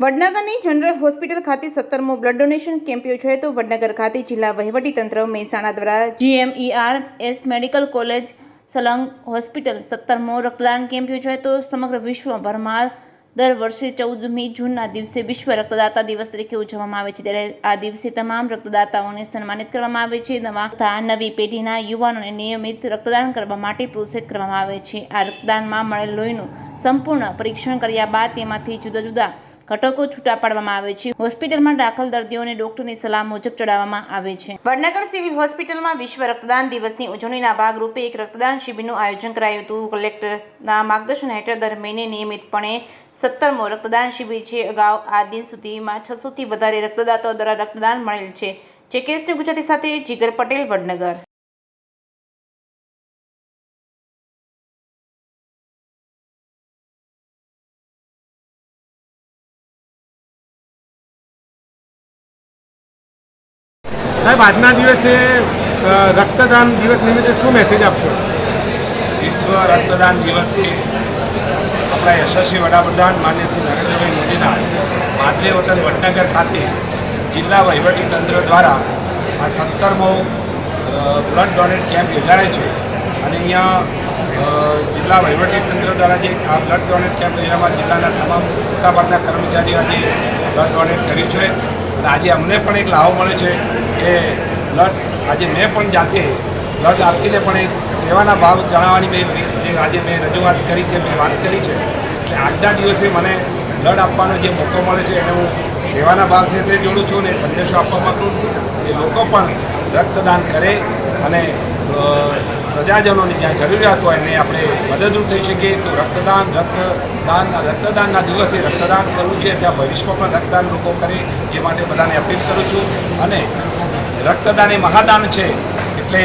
વડનગરની general hospital ખાતે 17મો blood donation camp યોજાયો હતો। વડનગર ખાતે જિલ્લા વહીવટીતંત્ર મહેસાણા દ્વારા GMERS મેડિકલ કોલેજ સલંગ હોસ્પિટલ 17મો રક્તદાન કેમ્પ યોજાયો હતો। સમગ્ર વિશ્વભરમાં દર વર્ષે 14મી જૂનના દિવસે વિશ્વ રક્તદાતા દિવસ તરીકે ઉજવવામાં આવે છે, ત્યારે આ દિવસે તમામ રક્તદાતાઓને સન્માનિત કરવામાં આવે છે। તથા નવી પેઢીના યુવાનોને નિયમિત રક્તદાન કરવા માટે પ્રોત્સાહિત કરવામાં આવે છે। આ રક્તદાનમાં મળેલ લોહીનું સંપૂર્ણ પરીક્ષણ કર્યા બાદ તેમાંથી જુદા જુદા ઘટકો છૂટા પાડવામાં આવે છે। હોસ્પિટલમાં દાખલ દર્દીઓને ડોક્ટરની સલાહ મુજબ ચડાવવામાં આવે છે। વડનગર સિવિલ હોસ્પિટલમાં વિશ્વ રક્તદાન દિવસની ઉજવણીના ભાગરૂપે એક રક્તદાન શિબિરનું આયોજન કરાયું હતું। કલેક્ટરના માર્ગદર્શન હેઠળ દર મહિને નિયમિતપણે 17મો રક્તદાન શિબિર છે। અગાઉ આ દિન સુધીમાં 600થી વધારે રક્તદાતાઓ દ્વારા રક્તદાન મળેલ છે। ચેકેસ્ટ ગુજરાતી સાથે જીગર પટેલ, વડનગર। સાહેબ, આજના દિવસે રક્તદાન દિવસ નિમિત્તે શું મેસેજ આપશો? વિશ્વ રક્તદાન દિવસે આપણા યશસ્વી વડાપ્રધાન માન્ય શ્રી નરેન્દ્રભાઈ મોદીના માતૃ વતન વડનગર ખાતે જિલ્લા વહીવટીતંત્ર દ્વારા આ 17મો બ્લડ ડોનેટ કેમ્પ યોજાયો છે। અને અહીંયા જિલ્લા વહીવટીતંત્ર દ્વારા જે આ બ્લડ ડોનેટ કેમ્પ યોજવામાં જિલ્લાના તમામ મોટાભાગના કર્મચારીઓ આજે બ્લડ ડોનેટ કર્યું છે। અને આજે અમને પણ એક લાભ મળ્યો છે કે બ્લડ આજે મેં પણ જાતે બ્લડ આપીને પણ એક સેવાના ભાવ જણાવવાની આજે મેં રજૂઆત કરી છે, મેં વાત કરી છે। એટલે આજના દિવસે મને બ્લડ આપવાનો જે મોકો મળે છે એને હું સેવાના ભાવ સાથે જોડું છું અને સંદેશો આપવા માગું છું કે લોકો પણ રક્તદાન કરે અને પ્રજાજનોને જ્યાં જરૂરિયાત હોય એને આપણે મદદરૂપ થઈ શકીએ। તો રક્તદાનના દિવસે રક્તદાન કરવું જોઈએ, ત્યાં ભવિષ્યમાં પણ રક્તદાન લોકો કરે એ માટે બધાને અપીલ કરું છું। અને રક્તદાન એ મહાદાન છે, એટલે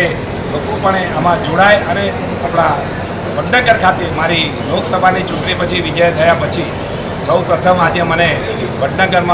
લોકો પણ આમાં જોડાય। અને આપણા વડનગર ખાતે મારી લોકસભાની ચૂંટણી પછી વિજય થયા પછી સૌ પ્રથમ આજે મને વડનગરમાં